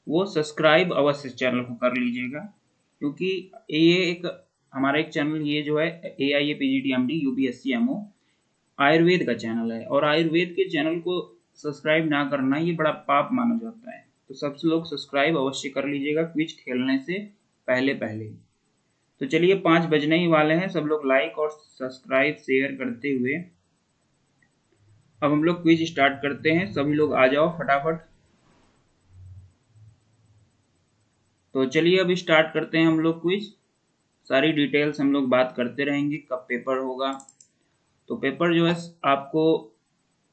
वो सब्सक्राइब अवश्य चैनल को कर लीजिएगा, क्योंकि ये एक हमारा एक चैनल ये जो है AIA-PGT-MD UPSC-MO आयुर्वेद का चैनल है, और आयुर्वेद के चैनल को सब्सक्राइब ना करना ये बड़ा पाप माना जाता है। तो सब लोग सब्सक्राइब अवश्य कर लीजिएगा क्विज खेलने से पहले पहले। तो चलिए 5 बजने ही वाले हैं, सब लोग लाइक और सब्सक्राइब शेयर करते हुए अब हम लोग क्विज स्टार्ट करते हैं। सभी लोग आ जाओ फटाफट। तो चलिए अब स्टार्ट करते हैं हम लोग क्विज। सारी डिटेल्स हम लोग बात करते रहेंगे, कब पेपर होगा। तो पेपर जो है आपको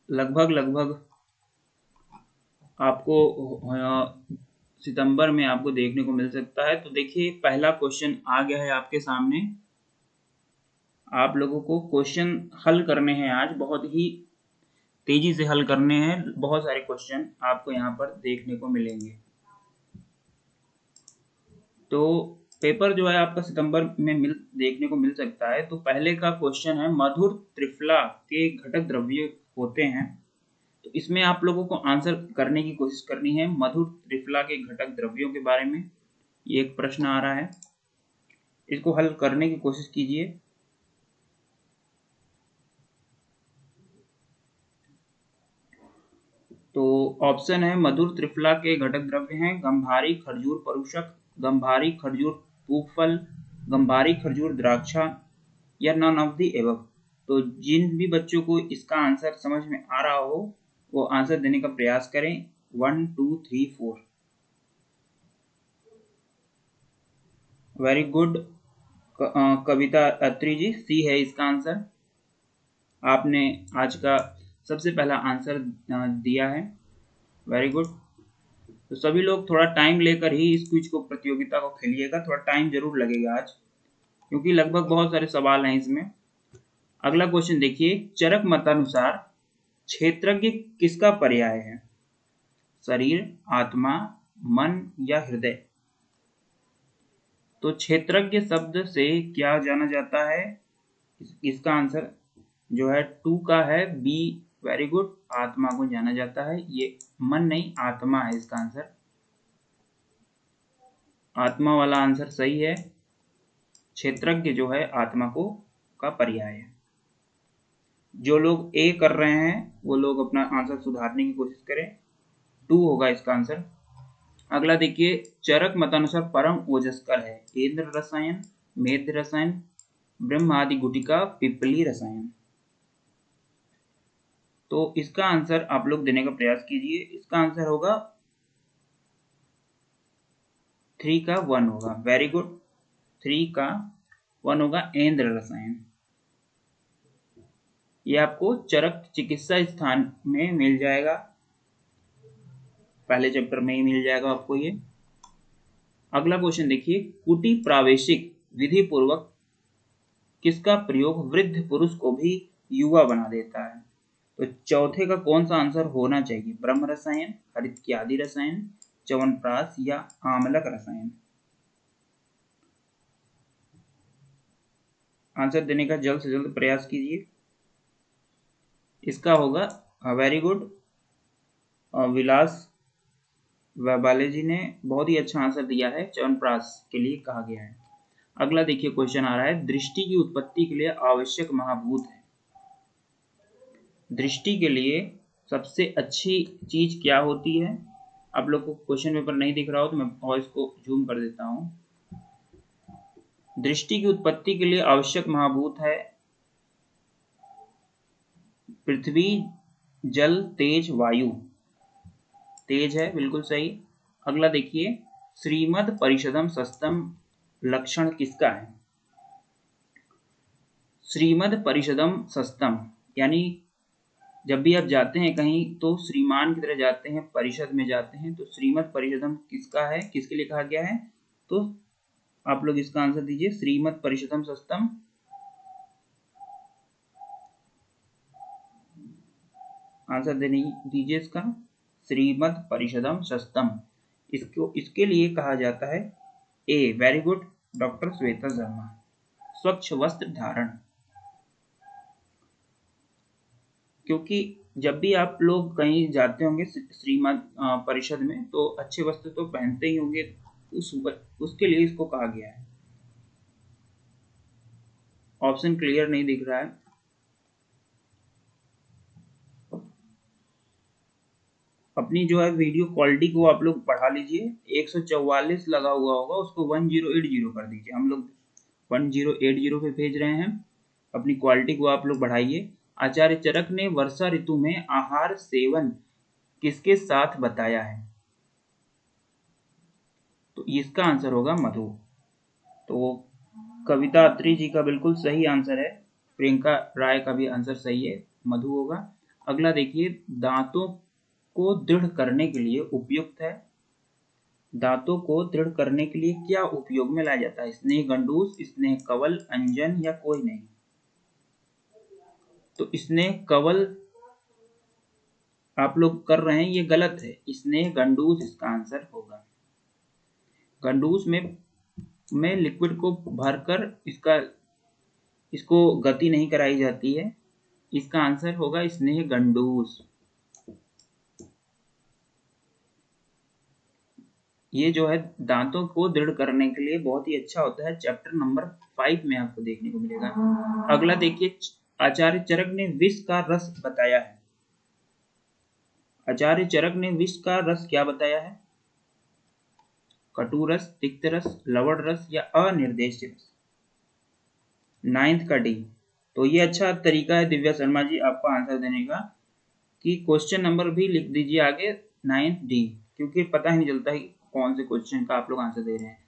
लगभग आपको सितंबर में आपको देखने को मिल सकता है। तो देखिए पहला क्वेश्चन आ गया है आपके सामने। आप लोगों को क्वेश्चन हल करने हैं आज, बहुत ही तेजी से हल करने हैं। बहुत सारे क्वेश्चन आपको यहाँ पर देखने को मिलेंगे। तो पेपर जो है आपका सितंबर में देखने को मिल सकता है। तो पहले का क्वेश्चन है, मधुर त्रिफला के घटक द्रव्य होते हैं। तो इसमें आप लोगों को आंसर करने की कोशिश करनी है मधुर त्रिफला के घटक द्रव्यों के बारे में। ये एक प्रश्न आ रहा है, इसको हल करने की कोशिश कीजिए। तो ऑप्शन है, मधुर त्रिफला के घटक द्रव्य हैं गंभारी खरजूर परूषक, गंभारी खरजूर पूगफल, गंभारी खरजूर द्राक्षा, या नॉन ऑफ दी एबव। तो जिन भी बच्चों को इसका आंसर समझ में आ रहा हो वो आंसर देने का प्रयास करें। 1 2 3 4। वेरी गुड कविता अत्री जी, सी है इसका आंसर। आपने आज का सबसे पहला आंसर दिया है, वेरी गुड। तो सभी लोग थोड़ा टाइम लेकर ही इस क्विज को प्रतियोगिता को खेलिएगा, थोड़ा टाइम जरूर लगेगा आज, क्योंकि लगभग बहुत सारे सवाल हैं इसमें। अगला क्वेश्चन देखिए, चरक मतानुसार क्षेत्रज्ञ किसका पर्याय है? शरीर, आत्मा, मन या हृदय? तो क्षेत्रज्ञ शब्द से क्या जाना जाता है? इसका आंसर जो है 2 का है, बी। वेरी गुड, आत्मा को जाना जाता है। ये मन नहीं, आत्मा है इसका आंसर। आत्मा वाला आंसर सही है। क्षेत्रज्ञ जो है आत्मा को का पर्याय है। जो लोग ए कर रहे हैं वो लोग अपना आंसर सुधारने की कोशिश करें। 2 होगा इसका आंसर। अगला देखिए, चरक मतानुसार परम ओजस्कर है? इंद्र रसायन, मेध रसायन, ब्रह्म आदि गुटिका, पिपली रसायन। तो इसका आंसर आप लोग देने का प्रयास कीजिए। इसका आंसर होगा 3 का 1 होगा। वेरी गुड, 3 का 1 होगा, इंद्र रसायन। ये आपको चरक चिकित्सा स्थान में मिल जाएगा, पहले चैप्टर में ही मिल जाएगा आपको ये। अगला क्वेश्चन देखिए, कुटी प्रावेशिक विधि पूर्वक किसका प्रयोग वृद्ध पुरुष को भी युवा बना देता है? तो चौथे का कौन सा आंसर होना चाहिए? ब्रह्म रसायन, हरितक्यादि रसायन, च्यवनप्राश या आमलक रसायन? आंसर देने का जल्द से जल्द प्रयास कीजिए। इसका होगा वेरी गुड, विलास वाले जी ने बहुत ही अच्छा आंसर दिया है, च्यवनप्राश के लिए कहा गया है। अगला देखिए क्वेश्चन आ रहा है, दृष्टि की उत्पत्ति के लिए आवश्यक महाभूत है? दृष्टि के लिए सबसे अच्छी चीज क्या होती है? आप लोग को क्वेश्चन पेपर नहीं दिख रहा हो तो मैं वॉइस को जूम कर देता हूं। दृष्टि की उत्पत्ति के लिए आवश्यक महाभूत है पृथ्वी, जल, तेज, वायु। तेज है, बिल्कुल सही। अगला देखिए, श्रीमद परिषदम सस्तम लक्षण किसका है? श्रीमद परिषदम सस्तम यानी जब भी आप जाते हैं कहीं तो श्रीमान की तरह जाते हैं, परिषद में जाते हैं। तो श्रीमद परिषदम किसका है, किसके लिए कहा गया है? तो आप लोग इसका आंसर दीजिए, श्रीमद परिषदम सस्तम। आंसर देने दीजिए इसका, श्रीमद परिषदम सस्तम। इसके लिए कहा जाता है ए। Very good, doctor Shweta Sharma. स्वच्छ वस्त्र धारण, क्योंकि जब भी आप लोग कहीं जाते होंगे श्रीमद परिषद में, तो अच्छे वस्त्र तो पहनते ही होंगे, उसके लिए इसको कहा गया है। ऑप्शन क्लियर नहीं दिख रहा है। अपनी जो है वीडियो क्वालिटी को आप लोग बढ़ा लीजिए, 144 लगा हुआ होगा, उसको 1080 कर दीजिए। हम लोग 1080 पे भेज रहे हैं। अपनी क्वालिटी को आप लोग बढ़ाइए। आचार्य चरक ने वर्षा ऋतु में आहार सेवन किसके साथ बताया है? तो इसका आंसर होगा मधु। तो कविता अत्री जी का बिल्कुल सही आंसर है। प्रियंका राय का भी आंसर सही है, मधु होगा। अगला देखिए, दांतों को दृढ़ करने के लिए उपयुक्त है। दांतों को दृढ़ करने के लिए क्या उपयोग में लाया जाता है? स्नेह गंडूस, स्नेह कवल, अंजन या कोई नहीं? तो स्नेह कवल आप लोग कर रहे हैं, ये गलत है। स्नेह गंडूस इसका आंसर होगा। गंडूस में लिक्विड को भरकर इसको गति नहीं कराई जाती है। इसका आंसर होगा स्नेह गंडूस। ये जो है दांतों को दृढ़ करने के लिए बहुत ही अच्छा होता है। चैप्टर नंबर 5 में आपको देखने को मिलेगा। अगला देखिए, आचार्य चरक ने विष का रस बताया है। आचार्य चरक ने विष का रस क्या बताया है? कटु रस, तिक्त रस, लवण रस या अनिर्देश्य रस? 9th का डी। तो ये अच्छा तरीका है दिव्या शर्मा जी आपको आंसर देने का, कि क्वेश्चन नंबर भी लिख दीजिए आगे 9th डी, क्योंकि पता ही नहीं चलता है कौन से क्वेश्चन का आप लोग आंसर दे रहे हैं।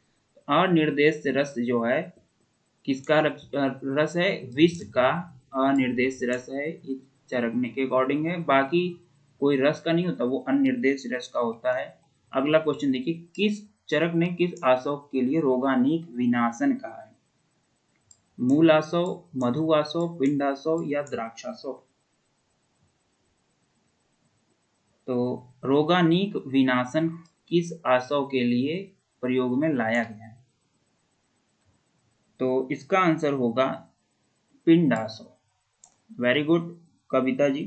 अनिर्देश रस जो है किसका रस है? विष का अनिर्देश रस है। इस चरकने के अकॉर्डिंग है, बाकी कोई रस का नहीं होता, वो अनिर्देश रस का होता है। अगला क्वेश्चन देखिए, किस चरक ने किस आसव के लिए रोगानीक विनाशन कहा है? मूल आसव, मधु आसव, पिंड आसव या द्राक्षासव? तो रोगानीक विनाशन किस आसव के लिए प्रयोग में लाया गया है? तो इसका आंसर होगा पिंड आसव। Very good Kavita ji.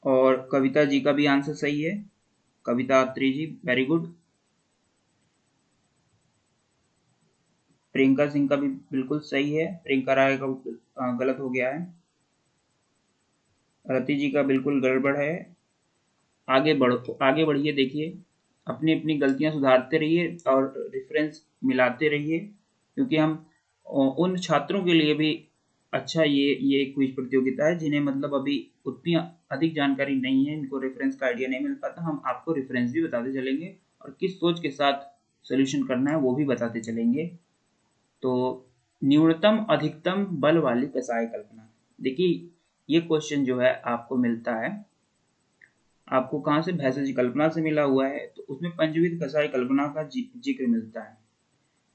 और कविता जी का भी आंसर सही है। कविता अत्री जी वेरी गुड। प्रियंका सिंह का भी बिल्कुल सही है। प्रियंका राय का गलत हो गया है। रति जी का बिल्कुल गड़बड़ है। आगे बढ़िए। देखिए, अपनी अपनी गलतियां सुधारते रहिए और रेफरेंस मिलाते रहिए, क्योंकि हम उन छात्रों के लिए भी अच्छा ये एक क्विज प्रतियोगिता है जिन्हें मतलब अभी उतनी अधिक जानकारी नहीं है, इनको रेफरेंस का आइडिया नहीं मिल पाता। हम आपको रेफरेंस भी बताते चलेंगे और किस सोच के साथ सोल्यूशन करना है वो भी बताते चलेंगे। तो न्यूनतम अधिकतम बल वाली कसाय कल्पना, देखिए ये क्वेश्चन जो है आपको मिलता है, आपको कहाँ से? भैंसजी कल्पना से मिला हुआ है। तो उसमें पंचविध कसाई कल्पना का जिक्र मिलता है।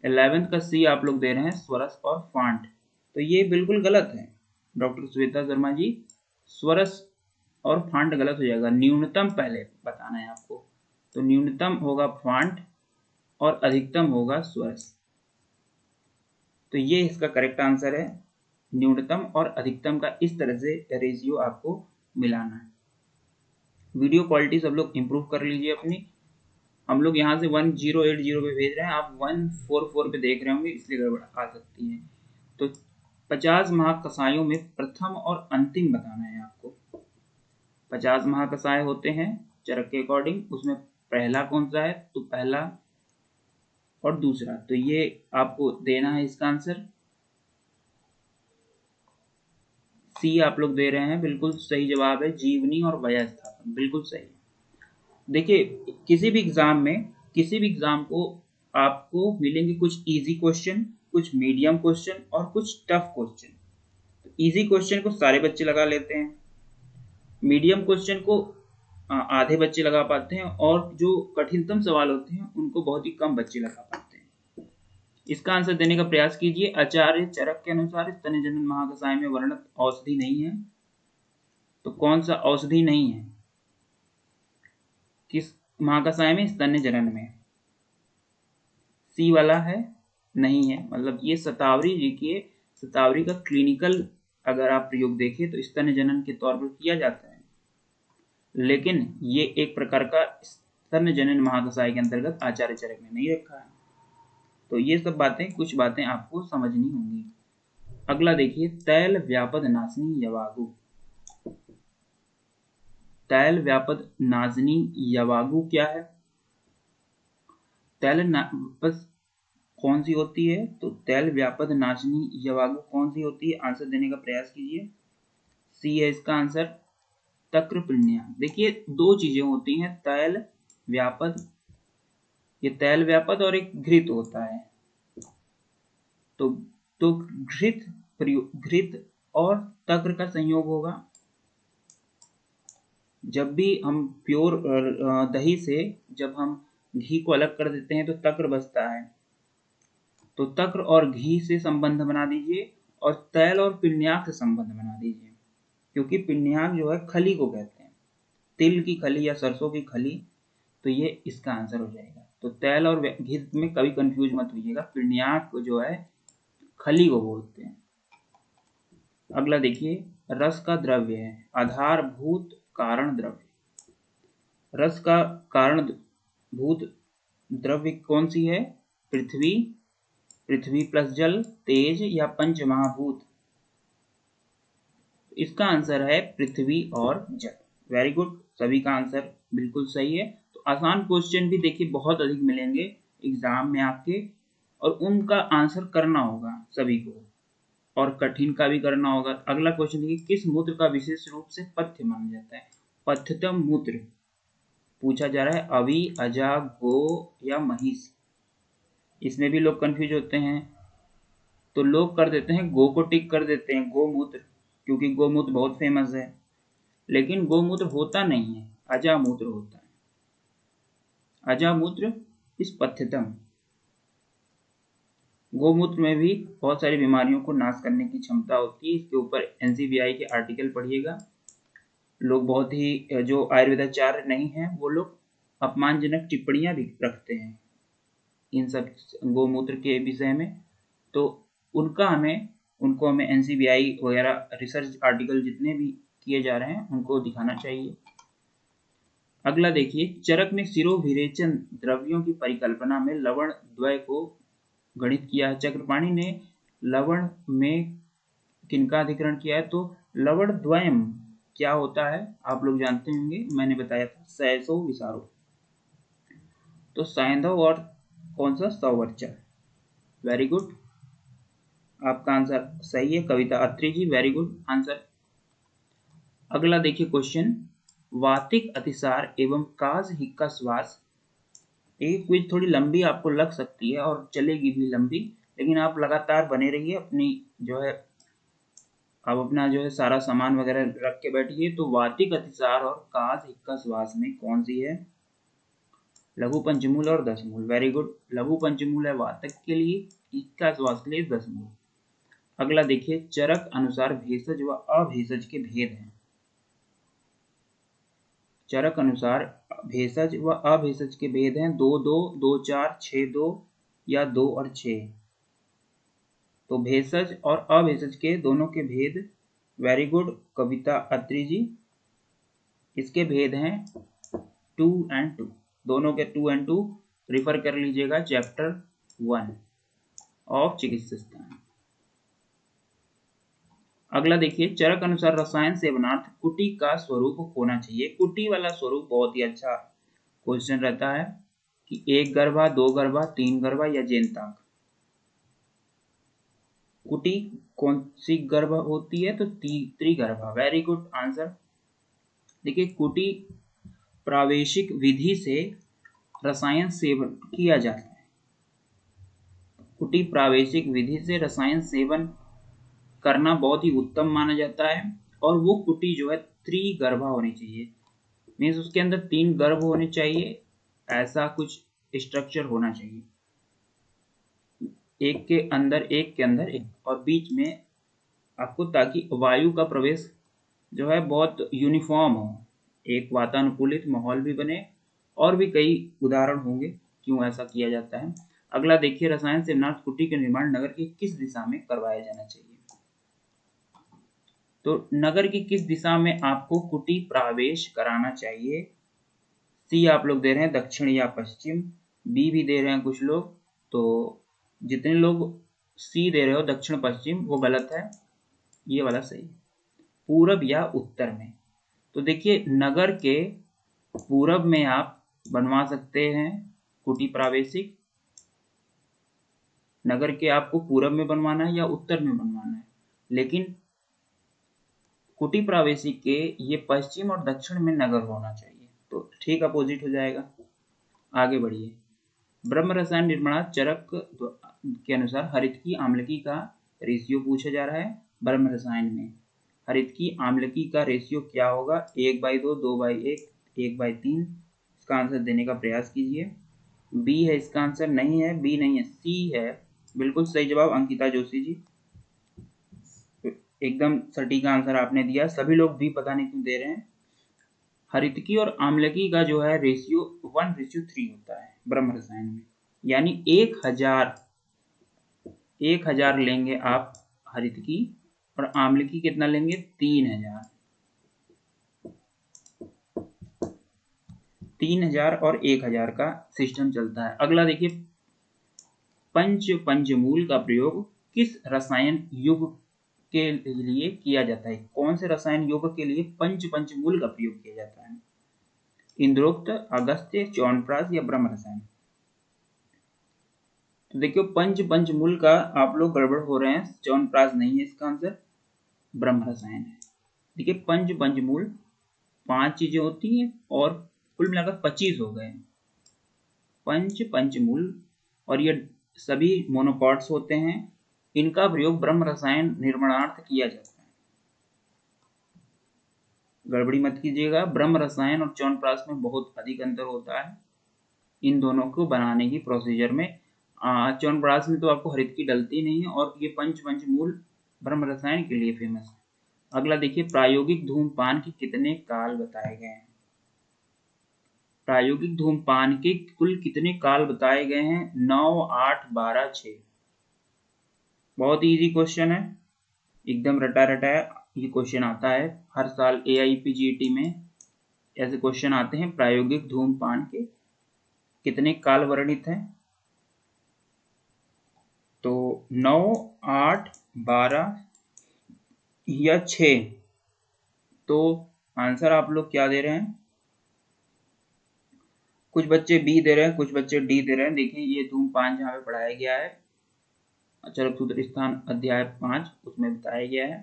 11th का सी आप लोग दे रहे हैं, स्वरस और फांट। तो ये बिल्कुल गलत है डॉक्टर श्वेता शर्मा जी। स्वरस और फांट गलत हो जाएगा, न्यूनतम पहले बताना है आपको। तो न्यूनतम होगा फांट और अधिकतम होगा स्वरस। तो ये इसका करेक्ट आंसर है। न्यूनतम और अधिकतम का इस तरह से रेशियो आपको मिलाना है। वीडियो क्वालिटी सब लोग इंप्रूव कर लीजिए अपनी। हम लोग यहाँ से 1080 पे भेज रहे हैं, आप 144 पे देख रहे होंगे, इसलिए गड़बड़ आ सकती है। तो 50 महाकसायों में प्रथम और अंतिम बताना है आपको। 50 महाकसाय होते हैं चरक के अकॉर्डिंग, उसमें पहला कौन सा है? तो पहला और दूसरा, तो ये आपको देना है इसका आंसर। सी आप लोग दे रहे हैं, बिल्कुल सही जवाब है। जीवनी और वयः स्थापन बिल्कुल सही। देखिए, किसी भी एग्जाम को आपको मिलेंगे कुछ इजी क्वेश्चन, कुछ मीडियम क्वेश्चन और कुछ टफ क्वेश्चन। इजी क्वेश्चन को सारे बच्चे लगा लेते हैं, मीडियम क्वेश्चन को आधे बच्चे लगा पाते हैं, और जो कठिनतम सवाल होते हैं उनको बहुत ही कम बच्चे लगा पाते हैं। इसका आंसर देने का प्रयास कीजिए। आचार्य चरक के अनुसार स्तन्यजनन महाकसाय में वर्णित औषधि नहीं है। तो कौन सा औषधि नहीं है किस महाकसाय में? स्तन्य जनन में। सी वाला है, नहीं है। मतलब ये शतावरी जी के, शतावरी का क्लिनिकल अगर आप प्रयोग देखें तो स्तन जनन के तौर पर किया जाता है, लेकिन ये एक प्रकार का स्तन जनन महाकषाय के अंतर्गत आचार्य चरक ने नहीं रखा है। तो ये सब बातें, कुछ बातें आपको समझनी होंगी। अगला देखिए, तैल व्यापद नाशनी यवागु। तैल व्यापद नाजनी यवागु क्या है? तैल बस कौन सी होती है? तो तैल व्यापद नाशनी यवागु कौन सी होती है? आंसर देने का प्रयास कीजिए। सी है इसका आंसर, तक्र पिण्या। देखिए दो चीजें होती हैं, तैल व्यापद, ये तैल व्यापद और एक घृत होता है। तो घृत और तक्र का संयोग होगा। जब भी हम प्योर दही से जब हम घी को अलग कर देते हैं तो तक्र बचता है। तो तक्र और घी से संबंध बना दीजिए और तैल और पिण्याक से संबंध बना दीजिए, क्योंकि पिण्याक जो है खली को कहते हैं, तिल की खली या सरसों की खली। तो ये इसका आंसर हो जाएगा। तो तैल और घी में कभी कंफ्यूज मत होइएगा, पिण्याक जो है खली को बोलते हैं। अगला देखिए, रस का द्रव्य है, आधारभूत कारण द्रव्य। रस का कारणभूत द्रव्य कौन सी है? पृथ्वी, पृथ्वी प्लस जल, तेज या पंच महाभूत? इसका आंसर है पृथ्वी और जल। वेरी गुड, सभी का आंसर बिल्कुल सही है। तो आसान क्वेश्चन भी देखिए बहुत अधिक मिलेंगे एग्जाम में आपके, और उनका आंसर करना होगा सभी को, और कठिन का भी करना होगा। अगला क्वेश्चन देखिए, किस मूत्र का विशेष रूप से पथ्य माना जाता है? पथ्यतम मूत्र पूछा जा रहा है, अवि, अजा, गो या महिष? इसमें भी लोग कंफ्यूज होते हैं, तो लोग कर देते हैं गो को टिक कर देते हैं, गोमूत्र, क्योंकि गोमूत्र बहुत फेमस है। लेकिन गोमूत्र होता नहीं है, अजामूत्र होता है। अजामूत्र इस पथ्यतम। गोमूत्र में भी बहुत सारी बीमारियों को नाश करने की क्षमता होती है। इसके ऊपर एनसीबीआई के आर्टिकल पढ़िएगा। लोग बहुत ही, जो आयुर्वेदाचार्य नहीं है वो लोग अपमानजनक टिप्पणियां भी रखते हैं इन सब गोमूत्र के विषय में। तो उनको हमें एनसीबीआई वगैरह रिसर्च आर्टिकल जितने भी किए जा रहे हैं उनको दिखाना चाहिए। अगला देखिए, चरक ने शिरोभिरेचन द्रव्यों की परिकल्पना में लवण द्वय को गणित किया है। चक्रपाणि ने लवण में किनका अधिकरण किया है? तो लवण द्वयम क्या होता है आप लोग जानते होंगे, मैंने बताया था, सैसो विसारो। तो सैंधव और कौन सा? सौवर्चन। वेरी गुड, आपका आंसर सही है कविता अत्री जी, वेरी गुड आंसर। अगला देखिए क्वेश्चन, वातिक अतिसार एवं काज हिक्का श्वास। एक क्विज थोड़ी लंबी आपको लग सकती है और चलेगी भी लंबी, लेकिन आप लगातार बने रहिए। अपनी जो है, आप अपना जो है सारा सामान वगैरह रख के बैठिए। तो वातिक अतिसार और काज हिक्का श्वास में कौन सी है? लघु पंचमूल और दशमूल। वेरी गुड, लघु पंचमूल है वातक के लिए, हिक्का श्वास के लिए दशमूल। अगला देखिए, चरक अनुसार भेषज व अभेषज के भेद हैं। चरक अनुसार भेषज व अभेषज के भेद हैं 2-2, 2-4, 6-2 या 2 और 6। तो भेषज और अभेषज के दोनों के भेद, वेरी गुड कविता अत्री जी, इसके भेद हैं 2 and 2, दोनों के 2 and 2 रिफर कर लीजिएगा चैप्टर 1 ऑफ चिकित्सा। अगला देखिए, चरक अनुसार रसायन सेवनार्थ कुटी का स्वरूप होना चाहिए। कुटी वाला स्वरूप बहुत ही अच्छा क्वेश्चन रहता है कि 1 गर्भा, 2 गर्भा, 3 गर्भा या जेनताक। कुटी कौन सी गर्भ होती है? तो त्रिगर्भा। Very good answer. देखिए, कुटी प्रावेशिक विधि से रसायन सेवन किया जाता है। कुटी प्रावेशिक विधि से रसायन सेवन करना बहुत ही उत्तम माना जाता है, और वो कुटी जो है त्रिगर्भा होनी चाहिए, मीन्स उसके अंदर 3 गर्भ होने चाहिए, ऐसा कुछ स्ट्रक्चर होना चाहिए। एक के अंदर एक और बीच में आपको, ताकि वायु का प्रवेश जो है बहुत यूनिफॉर्म हो, एक वातानुकूलित माहौल भी बने। और भी कई उदाहरण होंगे क्यों ऐसा किया जाता है। अगला देखिए, रसायन सेवनार्थ कुटी के निर्माण नगर की किस दिशा में करवाया जाना चाहिए? तो नगर की किस दिशा में आपको कुटी प्रवेश कराना चाहिए? सी आप लोग दे रहे हैं दक्षिण या पश्चिम, बी भी दे रहे हैं कुछ लोग। तो जितने लोग सी दे रहे हो दक्षिण पश्चिम वो गलत है, ये वाला सही। पूरब या उत्तर में, तो देखिए नगर के पूरब में आप बनवा सकते हैं कुटी प्रावेशिक। नगर के आपको पूरब में बनवाना है या उत्तर में बनवाना है, लेकिन कुटी प्रावेशिक के ये पश्चिम और दक्षिण में नगर होना चाहिए, तो ठीक अपोजिट हो जाएगा। आगे बढ़िए। ब्रह्म रसायन निर्माण चरक के अनुसार हरितकी आम्लकी का रेशियो पूछा जा रहा है। ब्रह्म रसायन में हरितकी आम्लकी का रेशियो क्या होगा? 1/2, 2/1, 1/3। इसका आंसर देने का प्रयास कीजिए। बी है इसका आंसर, नहीं है, बी नहीं है, सी है। बिल्कुल सही जवाब अंकिता जोशी जी, एकदम सटीक आंसर आपने दिया। सभी लोग बी पता नहीं क्यों दे रहे हैं। हरितकी और आम्लकी का जो है रेशियो 1:3 होता है ब्रह्म रसायन में, यानी 1000 लेंगे आप हरितकी और आम्लकी कितना लेंगे? 3000 और 1000 का सिस्टम चलता है। अगला देखिए, पंचमूल का प्रयोग किस रसायन युग के लिए किया जाता है? कौन से रसायन युग के लिए पंचमूल का प्रयोग किया जाता है? इंद्रोक्त, अगस्त्य, च्यवनप्राश या ब्रह्म रसायन? तो देखियो पंचमूल का आप लोग गड़बड़ हो रहे हैं, च्यवनप्राश नहीं है इसका आंसर, ब्रह्म रसायन है। देखिए पंचमूल 5 चीजें होती हैं और कुल मिलाकर 25 हो गए पंचमूल, और ये सभी मोनोकॉट्स होते हैं। इनका प्रयोग ब्रह्म रसायन निर्माणार्थ किया जाता है। गड़बड़ी मत कीजिएगा, ब्रह्म रसायन और च्यवनप्राश में बहुत अधिक अंतर होता है इन दोनों को बनाने की प्रोसीजर में। च्यवनप्राश में तो आपको हरितकी डलती नहीं है, और ये पंचमूल ब्रह्म रसायन के लिए फेमस है। अगला देखिए, प्रायोगिक धूम्रपान के कितने काल बताए गए हैं? प्रायोगिक धूम्रपान के कुल कितने काल बताए गए हैं? 9, 8, 12, 6। बहुत इजी क्वेश्चन है, एकदम रटा रटाया ये क्वेश्चन आता है हर साल AIPGT में। ऐसे क्वेश्चन आते हैं, प्रायोगिक धूम्रपान के कितने काल वर्णित हैं? तो 9, 8, 12 या 6। तो आंसर आप लोग क्या दे रहे हैं? कुछ बच्चे बी दे रहे हैं, कुछ बच्चे डी दे रहे हैं। देखिए ये धूम्रपान जहाँ पे पढ़ाया गया है चरक सूत्र स्थान अध्याय 5 उसमें बताया गया है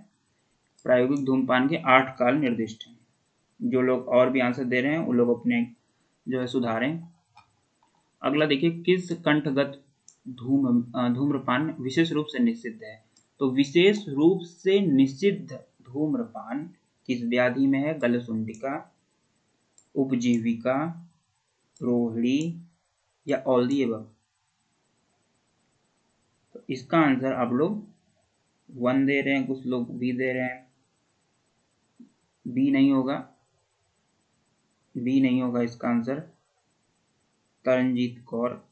प्रायोगिक धूम्रपान के 8 काल निर्दिष्ट हैं। जो लोग और भी आंसर दे रहे हैं उन लोग अपने जो है सुधारें। अगला देखिए, किस कंठगत धूम्रपान विशेष रूप से निषिद्ध है? तो विशेष रूप से निषिद्ध धूम्रपान किस व्याधि में है? गलसुंडिका, उपजीविका, रोहिणी या ऑल दी एबव? तो इसका आंसर आप लोग 1 दे रहे हैं, कुछ लोग बी दे रहे हैं। बी नहीं होगा, बी नहीं होगा इसका आंसर, तरनजीत कौर।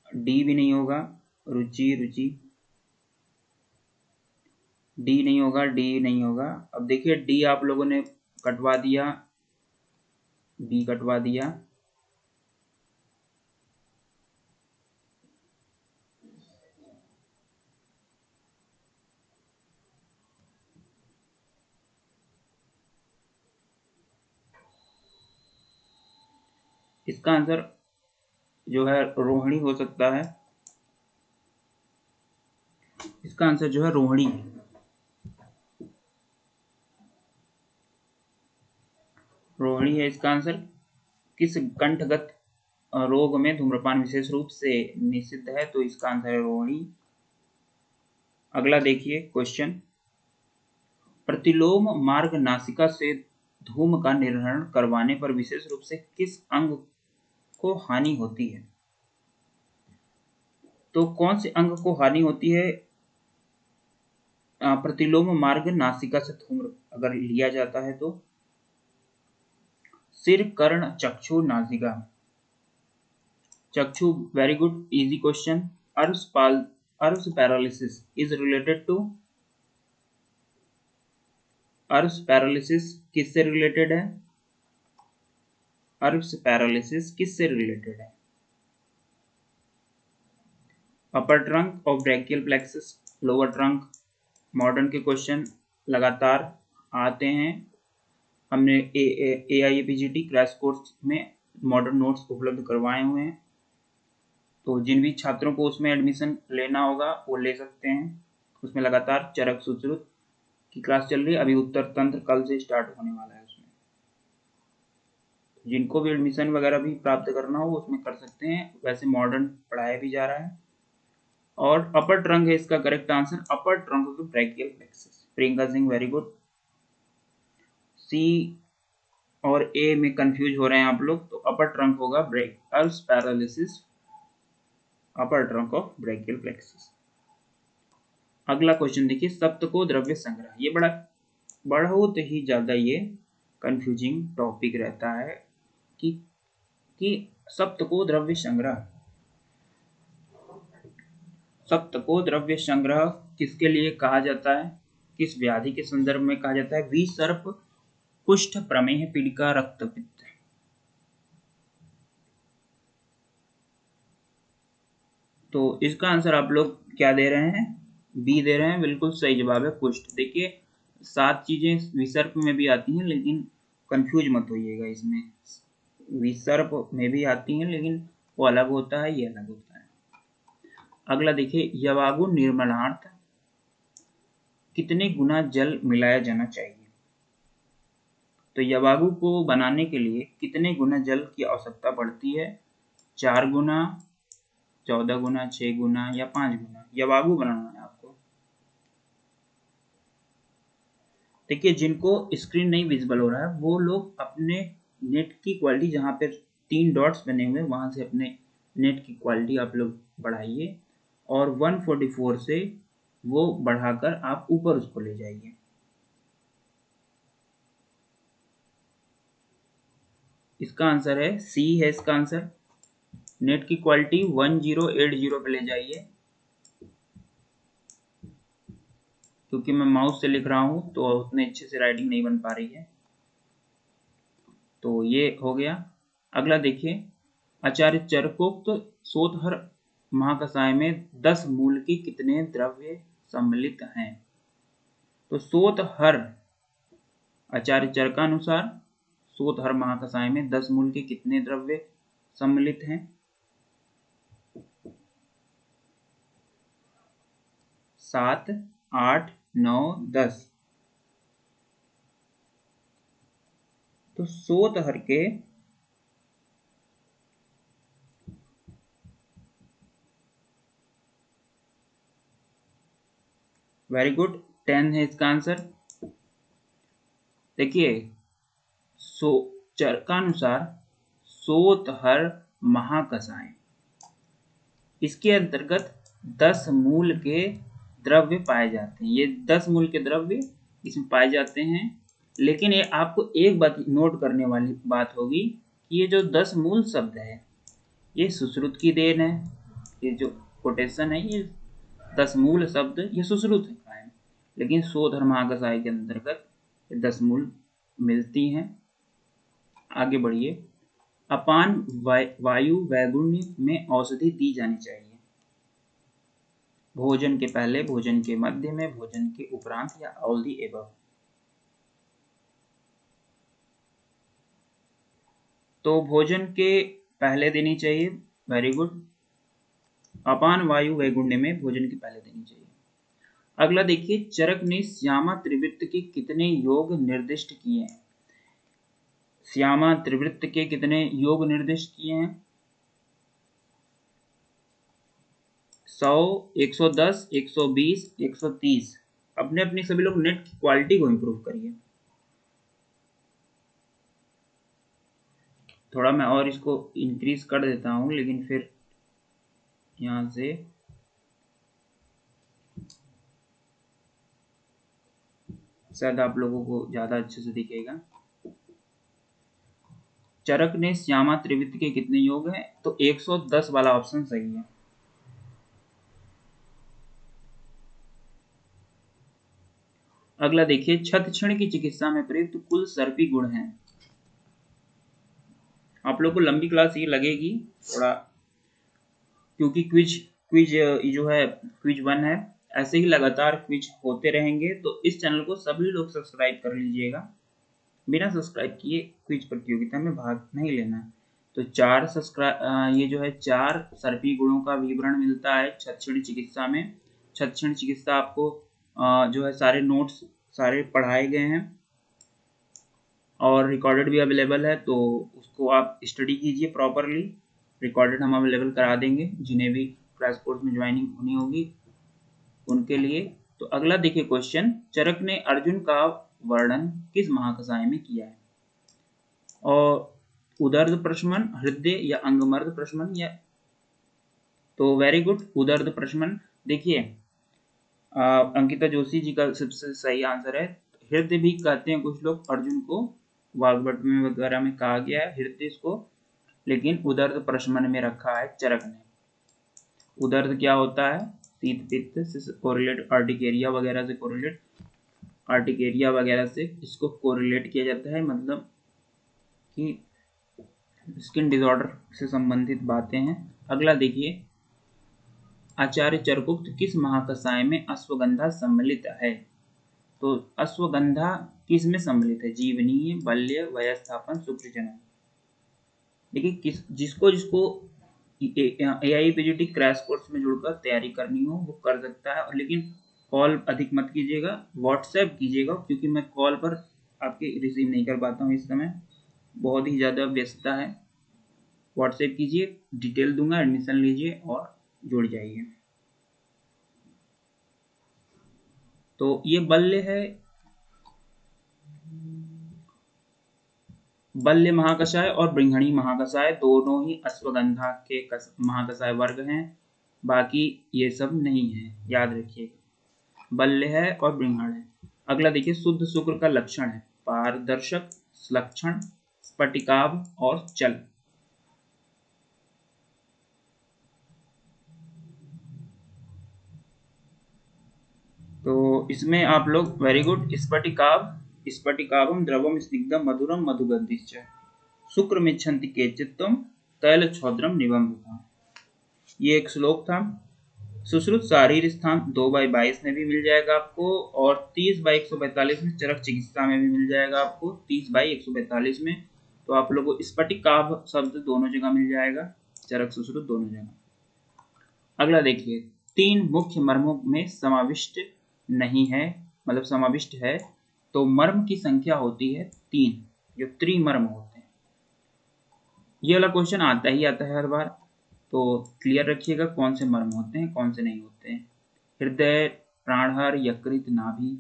डी भी नहीं होगा, रुचि, डी नहीं होगा, डी नहीं होगा। अब देखिए डी आप लोगों ने कटवा दिया, बी कटवा दिया। इसका आंसर जो है रोहिणी हो सकता है। इसका आंसर जो है रोहिणी है। रोहिणी है इसका आंसर। किस कंठगत रोग में धूम्रपान विशेष रूप से निषिद्ध है? तो इसका आंसर है रोहिणी। अगला देखिए क्वेश्चन, प्रतिलोम मार्ग नासिका से धूम का निर्हरण करवाने पर विशेष रूप से किस अंग को हानि होती है? तो कौन से अंग को हानि होती है? प्रतिलोम मार्ग नासिका से धूम्र अगर लिया जाता है तो सिर, कर्ण, चक्षु, नासिका। चक्षु, very good, easy question. Erb's paralysis is related to Erb's paralysis किससे रिलेटेड है? अर्ब्स पैरालिसिस किससे रिलेटेड है? Upper trunk of brachial plexus, lower trunk. Modern के क्वेश्चन लगातार आते हैं। हमने AIAPGT क्रैश कोर्स में मॉडर्न नोट्स उपलब्ध करवाए हुए हैं, तो जिन भी छात्रों को उसमें एडमिशन लेना होगा वो ले सकते हैं। उसमें लगातार चरक सुश्रुत की क्लास चल रही है, अभी उत्तर तंत्र कल से स्टार्ट होने वाला है। उसमें जिनको भी एडमिशन वगैरह भी प्राप्त करना हो उसमें कर सकते हैं। वैसे मॉडर्न पढ़ाया भी जा रहा है। और अपर ट्रंक है इसका correct answer, upper trunk of the brachial plexus. Priyanka Singh very good. C और ए में कंफ्यूज हो रहे हैं आप लोग, तो अपर ट्रंक होगा Erb's paralysis, upper trunk of brachial plexus. अगला क्वेश्चन देखिए, सप्तको द्रव्य संग्रह। ये बहुत ही ज्यादा ये कंफ्यूजिंग टॉपिक रहता है कि सप्तको द्रव्य संग्रह, सप्तको द्रव्य संग्रह किसके लिए कहा जाता है, किस व्याधि के संदर्भ में कहा जाता है? विसर्प, कुष्ठ, प्रमेह पीड़िका, रक्तपित्त। तो इसका आंसर आप लोग क्या दे रहे हैं? बी दे रहे हैं। बिल्कुल सही जवाब है कुष्ठ। देखिए 7 चीजें विसर्प में भी आती हैं, लेकिन कंफ्यूज मत होइएगा। इसमें विसर्प में भी आती हैं लेकिन वो अलग होता है, ये अलग होता है। अगला देखिए, यवागु निर्मलार्थ कितने गुना जल मिलाया जाना चाहिए? तो यवागु को बनाने के लिए कितने गुना जल की आवश्यकता पड़ती है? 4 गुना, 14 गुना, 6 गुना या 5 गुना? यवागु बनाना है आपको। देखिए जिनको स्क्रीन नहीं विजिबल हो रहा है वो लोग अपने नेट की क्वालिटी, जहाँ पे 3 डॉट्स बने हुए हैं वहां से अपने नेट की क्वालिटी आप लोग बढ़ाइए और 144 से वो बढ़ाकर आप ऊपर उसको ले जाइए। इसका आंसर है सी है इसका आंसर। नेट की क्वालिटी 1080 पे ले जाइए। क्योंकि मैं माउस से लिख रहा हूं तो उतने अच्छे से राइटिंग नहीं बन पा रही है। तो ये हो गया। अगला देखिए, आचार्य चरकोक्त सोतहर महाकषाय में 10 मूल के कितने द्रव्य सम्मिलित हैं? तो सोतहर आचार्य चरकानुसार सोतहर महाकषाय में 10 मूल के कितने द्रव्य सम्मिलित हैं? 7, 8, 9, 10। तो सोतहर के वेरी गुड 10 है इसका आंसर। देखिए चरकानुसार सोतहर महाकषाय, इसके अंतर्गत 10 मूल के द्रव्य पाए जाते हैं। ये 10 मूल के द्रव्य इसमें पाए जाते हैं। लेकिन ये आपको एक बात नोट करने वाली बात होगी कि ये जो 10 मूल शब्द है ये सुश्रुत की देन है। ये जो कोटेशन है ये 10 मूल शब्द ये सुश्रुत है, लेकिन सोतहर महाकषाय के अंतर्गत 10 मूल मिलती हैं। आगे बढ़िए। अपान वायु वैगुण्य में औषधि दी जानी चाहिए? भोजन के पहले, भोजन के मध्य में, भोजन के उपरांत या ऑल दी एबव? तो भोजन के पहले देनी चाहिए। Very good. अपान वायु वैगुण्य में भोजन के पहले देनी चाहिए। अगला देखिए, चरक ने श्यामा त्रिवृत्त के कितने योग निर्दिष्ट किए हैं? श्यामा त्रिवृत्त के कितने योग निर्दिष्ट किए हैं? 100, 110, 120, 130। अपने अपनी सभी लोग नेट की क्वालिटी को इंप्रूव करिए। थोड़ा मैं और इसको इंक्रीज कर देता हूं, लेकिन फिर यहां से शायद आप लोगों को ज्यादा अच्छे से दिखेगा। चरक ने श्यामा त्रिवृत्त के कितने योग हैं? तो 110 वाला ऑप्शन सही है। अगला देखिए, छत्छिण की चिकित्सा में प्रयुक्त कुल सर्पी गुण हैं। आप लोग को लंबी क्लास ये लगेगी थोड़ा, क्योंकि क्विज जो है क्विज 1 है, ऐसे ही लगातार क्विज होते रहेंगे। तो इस चैनल को सभी लोग सब्सक्राइब कर लीजिएगा। बिना सब्सक्राइब किए क्विज प्रतियोगिता में भाग नहीं लेना। तो ये जो है 4 सर्पी गुणों का विवरण मिलता है छत्छिण चिकित्सा में। छत्छिण चिकित्सा आपको जो है सारे नोट्स सारे पढ़ाए गए हैं और रिकॉर्डेड भी अवेलेबल है, तो उसको आप स्टडी कीजिए प्रॉपरली। रिकॉर्डेड हम अवेलेबल करा देंगे जिन्हें भी क्रैश कोर्स में ज्वाइनिंग होनी होगी उनके लिए। तो अगला देखिए क्वेश्चन, चरक ने अर्जुन का वर्णन किस महाकसाय में किया है? और उदर्द प्रशमन, हृदय या अंगमर्द प्रशमन या, तो वेरी गुड, उदर्द प्रशमन। देखिए अंकिता जोशी जी का सबसे सही आंसर है। हृदय भी कहते हैं कुछ लोग अर्जुन को, वाग्भट में वगैरह में कहा गया है हृदय इसको, लेकिन उदर्द प्रशमन में रखा है चरक ने। उदर्द क्या होता है? शीत पित्त से कोरिलेट, आर्टिकेरिया वगैरह से कोरिलेट, आर्टिकेरिया वगैरह से इसको कोरिलेट किया जाता है, मतलब कि स्किन डिसऑर्डर से संबंधित बातें हैं। अगला देखिए, आचार्य चरकोक्त किस महाकसाय में अश्वगंधा सम्मिलित है? तो अश्वगंधा किस में सम्मिलित है? जीवनीय, बल्य, वयस्थापन, सुप्रजनन। देखिए जिसको AIPGT क्रैश कोर्स में जुड़कर तैयारी करनी हो वो कर सकता है, लेकिन कॉल अधिक मत कीजिएगा, व्हाट्सएप कीजिएगा, क्योंकि मैं कॉल पर आपके रिसीव नहीं कर पाता हूँ इस समय, बहुत ही ज़्यादा व्यस्तता है। व्हाट्सएप कीजिए, डिटेल दूंगा, एडमिशन लीजिए और जुड़ जाइए। तो ये बल्य है, बल्य महाकषाय और बृंहणी महाकषाय दोनों ही अश्वगंधा के महाकषाय वर्ग हैं, बाकी ये सब नहीं है, याद रखिएगा, बल्य है और बृंहण है। अगला देखिए, शुद्ध शुक्र का लक्षण है पारदर्शक, लक्षण, स्फटिकाभ और चल। तो इसमें आप लोग वेरी गुड, स्फटिकाभम द्रवम स्निग्धम मधुरम मधुगंधिश्च शुक्र मिच्छन्ति केचित्तम तैल छौद्रम निबंधता। ये एक श्लोक था। सुश्रुत शारीर स्थान 2/22 में भी मिल जाएगा आपको, और 30/142 में चरक चिकित्सा में भी मिल जाएगा आपको, 30/142 में। तो आप लोगों को स्फटिकाभ शब्द दोनों जगह मिल जाएगा, चरक सुश्रुत दोनों जगह। अगला देखिए, 3 मुख्य मर्मों में समाविष्ट नहीं है, मतलब समाविष्ट है, तो मर्म की संख्या होती है 3, जो त्रिमर्म होते हैं। ये वाला क्वेश्चन आता है हर बार, तो क्लियर रखिएगा कौन से मर्म होते हैं कौन से नहीं होते हैं। हृदय, प्राणहर, यकृत, नाभि।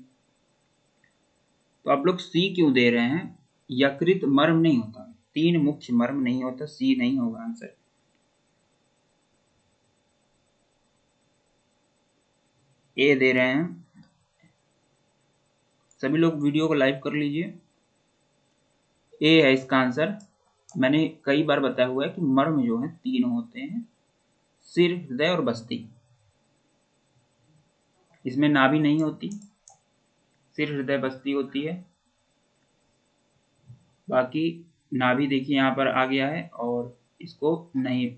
तो आप लोग सी क्यों दे रहे हैं? यकृत मर्म नहीं होता, 3 मुख्य मर्म नहीं होता, सी नहीं होगा आंसर। ए दे रहे हैं, सभी लोग वीडियो को लाइव कर लीजिए। ए है इसका आंसर। मैंने कई बार बताया हुआ है कि मर्म जो है 3 होते हैं, सिर, हृदय और बस्ती। इसमें नाभि नहीं होती, सिर, हृदय, बस्ती होती है। बाकी नाभि देखिए यहाँ पर आ गया है और इसको नहीं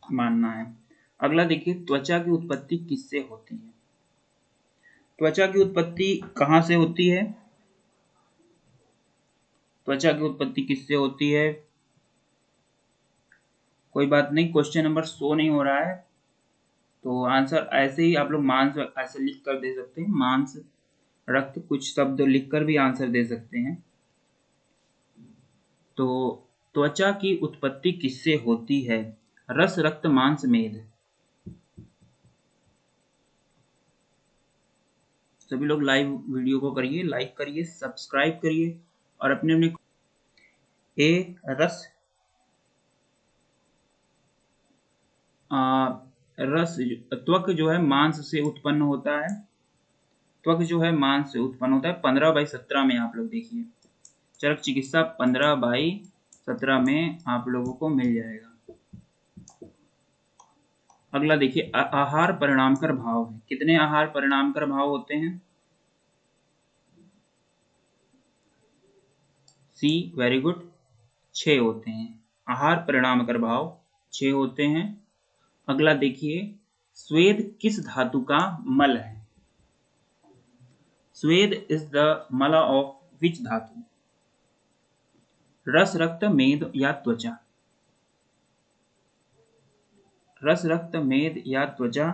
मानना है। अगला देखिए, त्वचा की उत्पत्ति किससे होती है? त्वचा की उत्पत्ति कहाँ से होती है? त्वचा की उत्पत्ति किससे होती है? कोई बात नहीं, क्वेश्चन नंबर 100 नहीं हो रहा है, तो आंसर ऐसे ही आप लोग मांस ऐसे लिख कर दे सकते हैं, मांस, रक्त, कुछ शब्द लिखकर भी आंसर दे सकते हैं। तो त्वचा की उत्पत्ति किससे होती है? रस, रक्त, मांस, मेद। सभी लोग लाइव वीडियो को करिए, लाइक करिए, सब्सक्राइब करिए और अपने अपने रस, रस, त्वक जो है मांस से उत्पन्न होता है, त्वक जो है मांस से उत्पन्न होता है। 15/17 में आप लोग देखिए, चरक चिकित्सा 15/17 में आप लोगों को मिल जाएगा। अगला देखिए, आहार परिणामकर भाव है। कितने आहार परिणामकर भाव होते हैं? सी वेरी गुड, 6 होते हैं। आहार परिणाम कर भाव 6 होते हैं। अगला देखिए, स्वेद किस धातु का मल है? स्वेद इज द मला ऑफ विच धातु? रस, रक्त, मेद या त्वचा? रस, रक्त, मेद या त्वचा?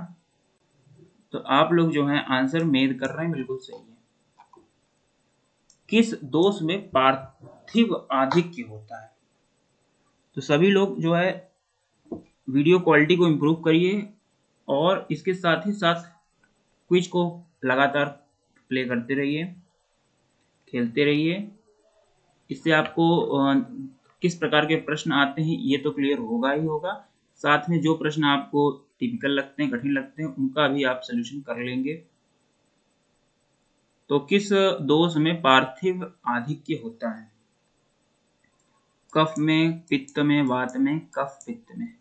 तो आप लोग जो है आंसर मेद कर रहे हैं, बिल्कुल सही है। किस दोष में पार्थिव आधिक्य होता है? तो सभी लोग जो है वीडियो क्वालिटी को इम्प्रूव करिए और इसके साथ ही साथ क्विज को लगातार प्ले करते रहिए, खेलते रहिए। इससे आपको किस प्रकार के प्रश्न आते हैं ये तो क्लियर होगा ही होगा, साथ में जो प्रश्न आपको टिपिकल लगते हैं, कठिन लगते हैं, उनका भी आप सोल्यूशन कर लेंगे। तो किस दोष में पार्थिव आधिक्य होता है? कफ में, पित्त में, वात में, कफ पित्त में?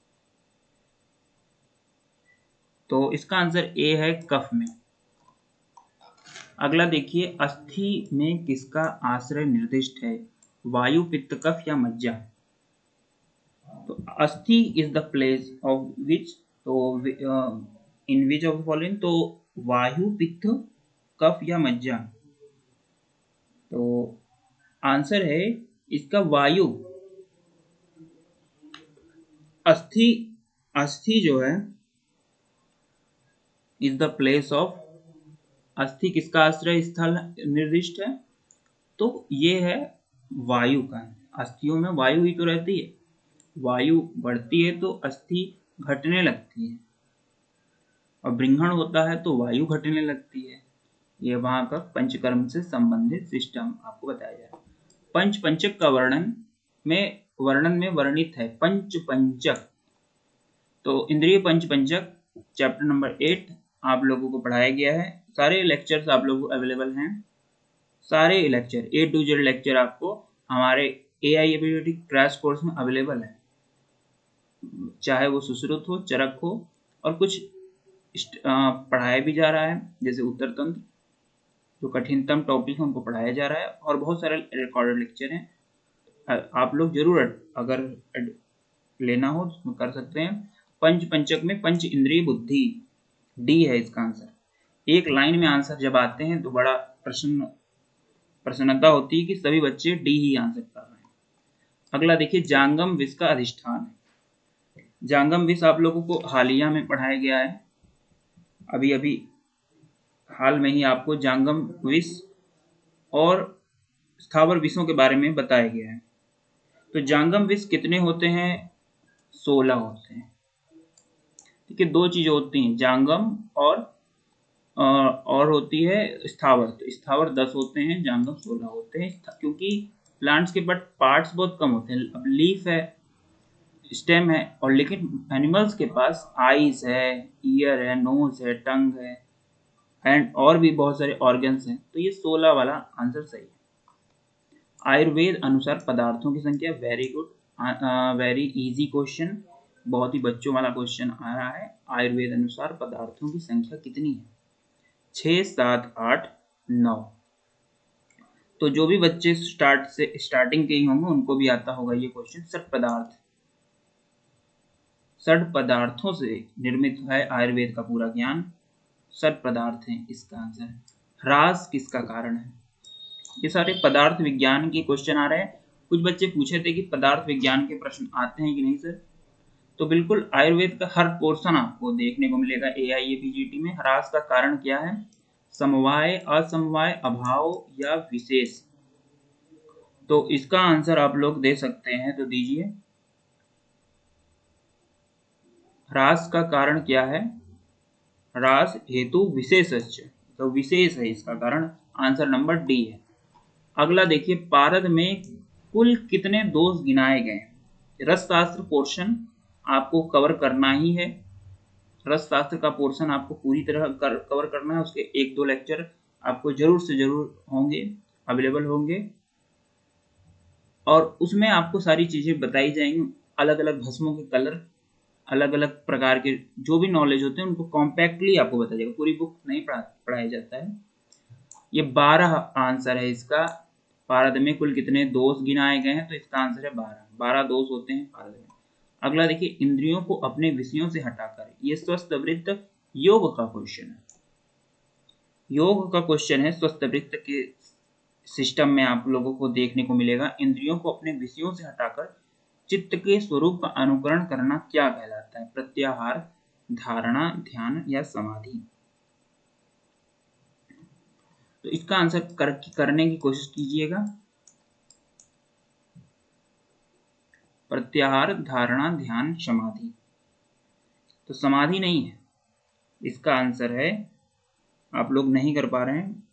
तो इसका आंसर ए है, कफ में। अगला देखिए, अस्थि में किसका आश्रय निर्दिष्ट है? वायु, पित्त, कफ या मज्जा? तो अस्थि is the place of which, तो इन विच ऑफ फॉलोइंग? तो वायु, पित्त, कफ या मज्जा? तो आंसर है इसका वायु। अस्थि जो है इज द प्लेस ऑफ, अस्थि किसका आश्रय स्थल निर्दिष्ट है? तो ये है वायु का। अस्थियों में वायु ही तो रहती है, वायु बढ़ती है तो अस्थि घटने लगती है, और बृंहण होता है तो वायु घटने लगती है। ये वहां का पंचकर्म से संबंधित सिस्टम आपको बताया जा रहा है। पंचक का वर्णन में वर्णित है पंचक। तो इंद्रिय पंचक चैप्टर नंबर 8 आप लोगों को पढ़ाया गया है। सारे लेक्चर्स आप लोगों को अवेलेबल हैं, सारे lecture A to Z lecture आपको हमारे AIAPGT क्रैश कोर्स में अवेलेबल है, चाहे वो सुश्रुत हो, चरक हो, और कुछ पढ़ाया भी जा रहा है, जैसे उत्तर तंत्र, जो कठिनतम टॉपिक है उनको पढ़ाया जा रहा है, और बहुत सारे रिकॉर्डेड लेक्चर हैं। आप लोग जरूर अगर लेना हो तो कर सकते हैं। पंचक में पंच इंद्रिय बुद्धि, डी है इसका आंसर। एक लाइन में आंसर जब आते हैं तो बड़ा प्रसन्नता होती है कि सभी बच्चे डी ही आंसर कर रहे हैं। अगला देखिए, जांगम विष का अधिष्ठान है। जांगम विष आप लोगों को हालिया में पढ़ाया गया है, अभी हाल में ही आपको जांगम विष और स्थावर विषों के बारे में बताया गया है। तो जांगम विष कितने होते हैं? 16 होते हैं। ठीक है, दो चीजें होती हैं, जांगम और होती है स्थावर। तो स्थावर 10 होते हैं, जांगम 16 होते हैं, क्योंकि प्लांट्स के बट पार्ट्स बहुत कम होते हैं। अब लीफ है, स्टेम है, और लेकिन एनिमल्स के पास आईज है, ईयर है, नोज है, टंग है, एंड और भी बहुत सारे ऑर्गन्स हैं। तो ये 16 वाला आंसर सही है। आयुर्वेद अनुसार पदार्थों की संख्या, very good, very easy question, बहुत ही बच्चों वाला क्वेश्चन आ रहा है। आयुर्वेद अनुसार पदार्थों की संख्या कितनी है? 6, 7, 8, 9। तो जो भी बच्चे स्टार्टिंग के ही होंगे उनको भी आता होगा ये क्वेश्चन। षड पदार्थों से निर्मित है आयुर्वेद का पूरा ज्ञान। षड पदार्थ हैं इसका आंसर। ह्रास किसका कारण है? ये सारे पदार्थ विज्ञान के क्वेश्चन आ रहे हैं। कुछ बच्चे पूछे थे कि पदार्थ विज्ञान के प्रश्न आते हैं कि नहीं सर, तो बिल्कुल आयुर्वेद का हर पोर्शन आपको देखने को मिलेगा AIAPGT में। ह्रास का कारण क्या है? समवाय, असमवाय, अभाव या विशेष? तो इसका आंसर आप लोग दे सकते हैं, तो दीजिए। ह्रास का कारण क्या है? ह्रास हेतु विशेषज्ञ, तो विशेष है इसका कारण, आंसर नंबर डी है। अगला देखिए, पारद में कुल कितने दोष गिनाए गए? रसशास्त्र पोर्शन आपको कवर करना ही है, रसशास्त्र का पोर्शन आपको पूरी तरह कवर करना है। उसके 1-2 लेक्चर आपको जरूर से जरूर होंगे, अवेलेबल होंगे, और उसमें आपको सारी चीजें बताई जाएंगी। अलग अलग भस्मों के कलर, अलग अलग प्रकार के जो भी नॉलेज होते हैं उनको कॉम्पैक्टली आपको बताया जाएगा, पूरी बुक नहीं पढ़ाया जाता है। ये 12 आंसर है इसका, पारद में कुल कितने दोष गिनाए गए हैं, तो इसका आंसर है 12। 12 दोष होते हैं पारद में। अगला देखिए, इंद्रियों को अपने विषयों से हटाकर, ये स्वस्थ वृत्त योग का क्वेश्चन है। योग का क्वेश्चन है, स्वस्थ वृत्त के सिस्टम में आप लोगों को देखने को मिलेगा, इंद्रियों को अपने विषयों से हटाकर चित्त के स्वरूप का अनुकरण करना क्या कहलाता है? प्रत्याहार, धारणा, ध्यान या समाधि? तो इसका आंसर करने की कोशिश कीजिएगा। प्रत्याहार, धारणा, ध्यान, समाधि। तो समाधि नहीं है, इसका आंसर है, आप लोग नहीं कर पा रहे हैं।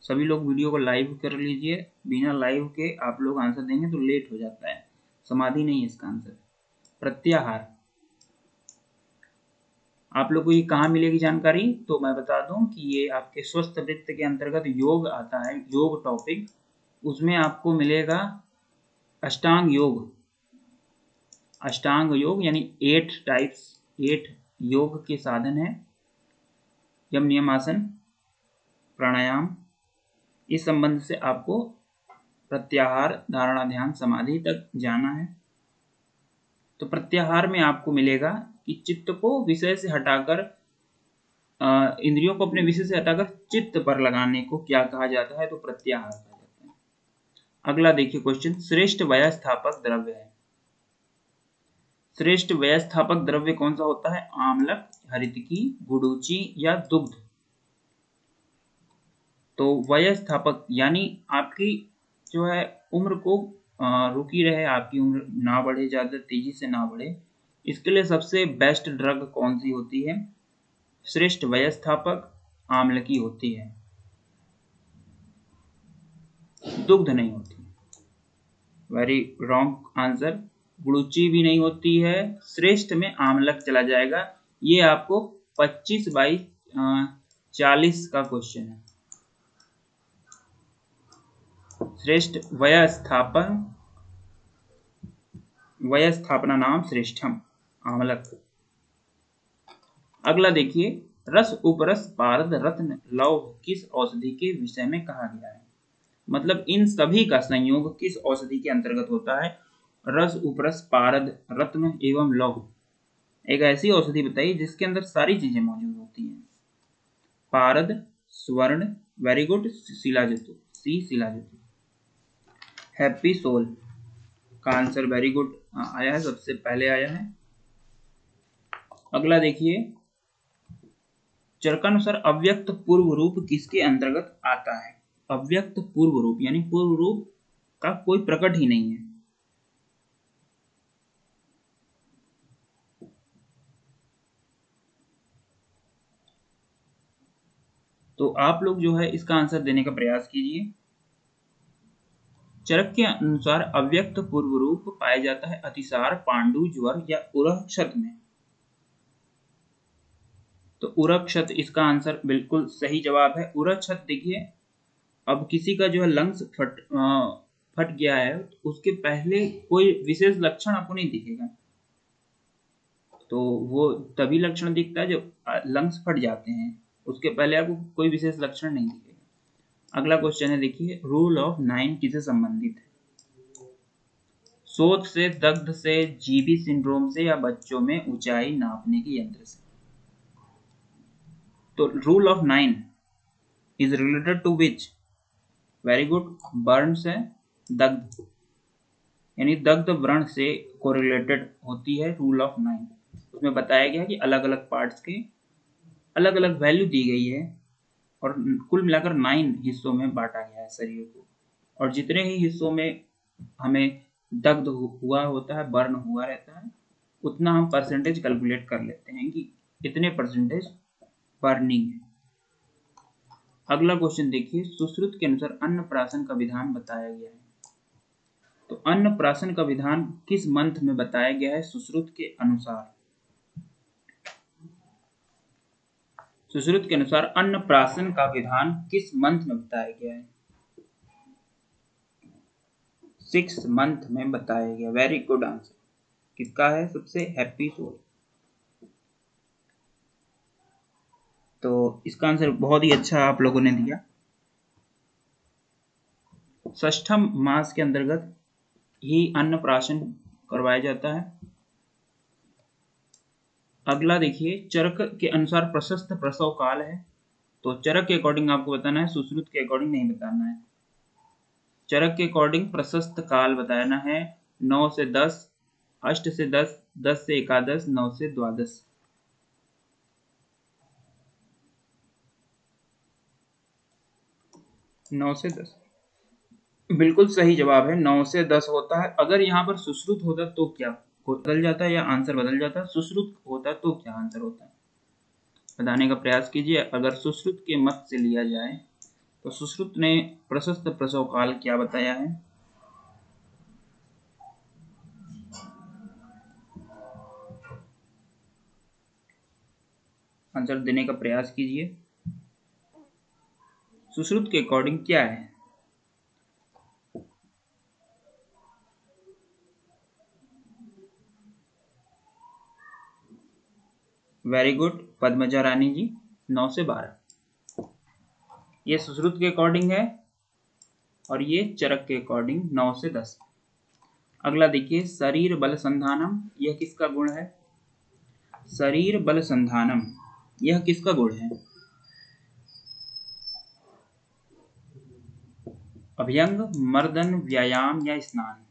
सभी लोग वीडियो को लाइव कर लीजिए, बिना लाइव के आप लोग आंसर देंगे तो लेट हो जाता है। समाधि नहीं है इसका आंसर, प्रत्याहार। आप लोग को ये कहाँ मिलेगी जानकारी, तो मैं बता दूं कि ये आपके स्वस्थ वृत्त के अंतर्गत योग आता है, योग टॉपिक, उसमें आपको मिलेगा अष्टांग योग। अष्टांग योग यानी 8 टाइप्स, 8 योग के साधन है, यम नियम आसन प्राणायाम। इस संबंध से आपको प्रत्याहार, धारणा, ध्यान, समाधि तक जाना है। तो प्रत्याहार में आपको मिलेगा कि चित्त को विषय से हटाकर, इंद्रियों को अपने विषय से हटाकर चित्त पर लगाने को क्या कहा जाता है, तो प्रत्याहार कहा जाता है। अगला देखिए क्वेश्चन, श्रेष्ठ व्यवस्थापक द्रव्य है। श्रेष्ठ व्यवस्थापक द्रव्य कौन सा होता है? आम्लक, हरितकी, गुडुचि या दुग्ध? तो व्यवस्थापक यानी आपकी जो है उम्र को रुकी रहे, आपकी उम्र ना बढ़े, ज्यादा तेजी से ना बढ़े, इसके लिए सबसे बेस्ट ड्रग कौन सी होती है? श्रेष्ठ व्यवस्थापक आम्ल की होती है, दुग्ध नहीं होती। वेरी रॉन्ग आंसर, गुड़ुचि भी नहीं होती है, श्रेष्ठ में आम्लक चला जाएगा। ये आपको 25/40 का क्वेश्चन है। श्रेष्ठ व्यवस्थापना नाम श्रेष्ठम आमलक। अगला देखिए, रस उपरस पारद रत्न लौह किस औषधि के विषय में कहा गया है? मतलब इन सभी का संयोग किस औषधि के अंतर्गत होता है? रस उपरस पारद रत्न एवं लौह, एक ऐसी औषधि बताइए जिसके अंदर सारी चीजें मौजूद होती हैं। पारद, स्वर्ण, वेरी गुड, शिलाजितु, सी शिलाजितु। हैप्पी सोल का आंसर वेरी गुड आया है, सबसे पहले आया है। अगला देखिए, चरकानुसार अव्यक्त पूर्व रूप किसके अंतर्गत आता है? अव्यक्त पूर्व रूप यानी पूर्व रूप का कोई प्रकट ही नहीं है। तो आप लोग जो है इसका आंसर देने का प्रयास कीजिए। चरक के अनुसार अव्यक्त पूर्व रूप पाया जाता है अतिसार, पांडु, ज्वर या उरक्षत में। तो उरक्षत इसका आंसर बिल्कुल सही जवाब है। उरक्षत देखिए, अब किसी का जो है लंग्स फट गया है, तो उसके पहले कोई विशेष लक्षण आपको नहीं दिखेगा, तो वो तभी लक्षण दिखता है जब लंग्स फट जाते हैं, उसके पहले आपको कोई विशेष लक्षण नहीं दिखेगा। अगला क्वेश्चन है, देखिए, रूल ऑफ 9 किससे संबंधित है? शोथ से, दग्ध से, जीबी सिंड्रोम से या बच्चों में ऊंचाई नापने के यंत्र से? तो rule of 9 is related to which? Very good, burn से, दग्ध यानी दग्ध व्रण से कोरिलेटेड होती है रूल ऑफ 9। उसमें बताया गया कि अलग अलग पार्ट्स के अलग अलग वैल्यू दी गई है और कुल मिलाकर 9 हिस्सों में बांटा गया है शरीर को, और जितने ही हिस्सों में हमें दग्ध हुआ होता है, बर्न हुआ रहता है, उतना हम परसेंटेज कैलकुलेट कर लेते हैं कि कितने परसेंटेज बर्निंग है। अगला क्वेश्चन देखिए, सुश्रुत के अनुसार अन्नप्राशन का विधान बताया गया है। तो अन्नप्राशन का विधान किस मंत्र में बताया गया है? सुश्रुत के अनुसार, सुश्रुत के अनुसार अन्नप्राशन का विधान किस मंत्र में बताया गया है? 6th मंथ में बताया गया। वेरी गुड आंसर किसका है? सबसे हैप्पी सोल। तो इसका आंसर बहुत ही अच्छा आप लोगों ने दिया। षष्ठम मास के अंतर्गत ही अन्नप्राशन करवाया जाता है। अगला देखिए, चरक के अनुसार प्रशस्त प्रसव काल है। तो चरक के अकॉर्डिंग आपको बताना है, सुश्रुत के अकॉर्डिंग नहीं बताना है। चरक के अकॉर्डिंग प्रशस्त काल बताना है 9 से 10, अष्ट से 10, 10 से एकादश, 9 से द्वादश। नौ से 10 बिल्कुल सही जवाब है, 9 से 10 होता है। अगर यहाँ पर सुश्रुत होता तो क्या बदल जाता है या आंसर बदल जाता? सुश्रुत होता तो क्या आंसर होता? बताने का प्रयास कीजिए। अगर सुश्रुत के मत से लिया जाए तो सुश्रुत ने प्रशस्त प्रसव काल क्या बताया है? आंसर देने का प्रयास कीजिए। सुश्रुत के अकॉर्डिंग क्या है? वेरी गुड पद्मजा रानी जी, 9 से 12। ये सुश्रुत के अकॉर्डिंग है और ये चरक के अकॉर्डिंग 9 से 10। अगला देखिए, शरीर बल संधानम, यह किसका गुण है? शरीर बल संधानम यह किसका गुण है? अभ्यंग, मर्दन, व्यायाम या स्नान?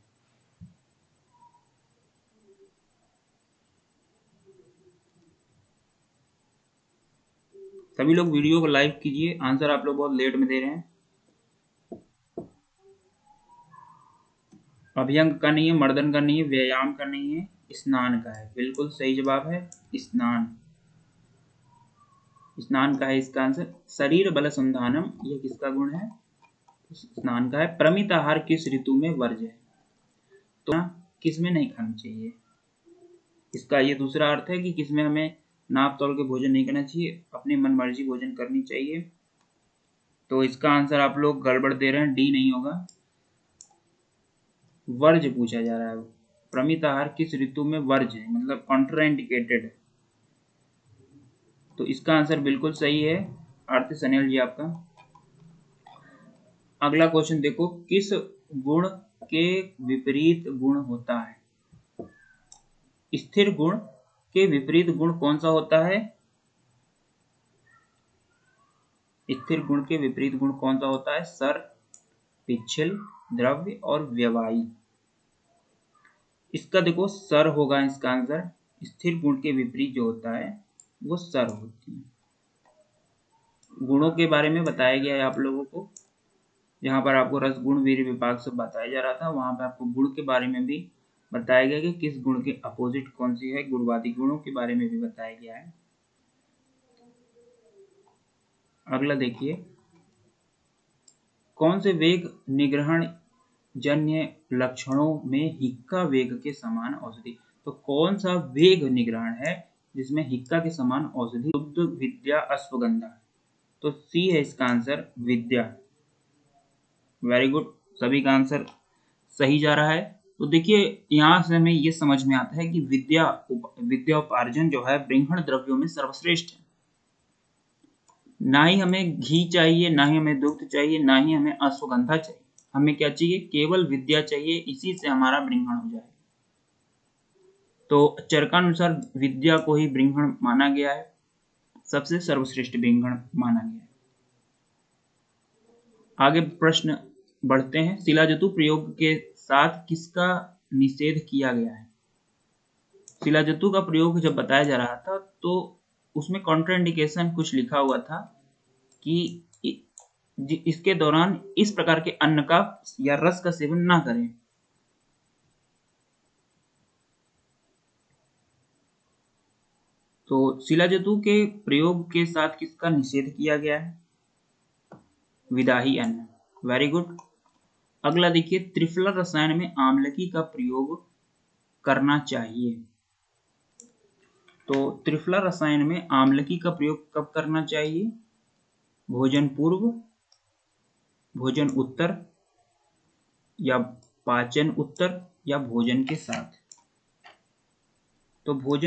सभी लोग वीडियो को लाइव कीजिए, आंसर आप लोग बहुत लेट में दे रहे हैं। अभ्यंग का नहीं है, मर्दन का नहीं है, व्यायाम का नहीं है, स्नान का है। बिल्कुल सही जवाब है स्नान। स्नान का है इसका आंसर। शरीर बल संधानम यह किसका गुण है? स्नान का है। प्रमित आहार किस ऋतु में वर्ज्य है? तो किसमें नहीं खाना चाहिए? इसका ये दूसरा अर्थ है कि किसमें हमें नाप तोल के भोजन नहीं करना चाहिए, अपनी मन मर्जी भोजन करनी चाहिए। तो इसका आंसर आप लोग गड़बड़ दे रहे हैं, डी नहीं होगा। वर्ज पूछा जा रहा है। प्रमित आहार किस ऋतु में वर्ज है, मतलब कॉन्ट्राइंडिकेटेड है। तो इसका आंसर बिल्कुल सही है आरती सनेल जी आपका। अगला क्वेश्चन देखो, किस गुण के विपरीत गुण होता है? स्थिर गुण के विपरीत गुण कौन सा होता है? स्थिर गुण के विपरीत गुण कौन सा होता है? सर, पिछल, द्रव्य और व्यवायी। इसका देखो सर होगा इसका आंसर। स्थिर गुण के विपरीत जो होता है वो सर होती है। गुणों के बारे में बताया गया है आप लोगों को, जहां पर आपको रस गुण वीर विभाग से बताया जा रहा था, वहां पर आपको गुण के बारे में भी बताया गया कि किस गुण के अपोजिट कौन सी है। गुणवादी गुणों के बारे में भी बताया गया है। अगला देखिए, कौन से वेग निग्रहण जन्य लक्षणों में हिक्का वेग के समान औषधि? तो कौन सा वेग निग्रहण है जिसमें हिक्का के समान औषधि? शुद्ध, विद्या, अश्वगंधा। तो सी है इसका आंसर, विद्या। वेरी गुड, सभी का आंसर सही जा रहा है। तो देखिए यहाँ से हमें ये समझ में आता है कि विद्या उपार्जन जो है ब्रिंहण द्रव्यों में सर्वश्रेष्ठ है। ना ही हमें घी चाहिए, ना ही हमें दुग्ध चाहिए, ना ही हमें अश्वगंधा चाहिए। हमें क्या चाहिए? केवल विद्या चाहिए, इसी से हमारा ब्रिंहण हो जाए। तो चरकानुसार विद्या को ही ब्रिंहण माना गया है, सबसे सर्वश्रेष्ठ ब्रिंहण माना गया है। आगे प्रश्न बढ़ते हैं। शिलाजतु प्रयोग के साथ किसका निषेध किया गया है? शिलाजतु का प्रयोग जब बताया जा रहा था तो उसमें कॉन्ट्राइंडिकेशन कुछ लिखा हुआ था कि इसके दौरान इस प्रकार के अन्न का या रस का सेवन ना करें। तो शिलाजतु के प्रयोग के साथ किसका निषेध किया गया है? विदाही अन्न। Very good. अगला देखिए, त्रिफला रसायन में आम्लकी का प्रयोग करना चाहिए। तो त्रिफला रसायन में आम्लकी का प्रयोग कब करना चाहिए? भोजन पूर्व, भोजन उत्तर, या पाचन उत्तर, या भोजन के साथ? तो भोजन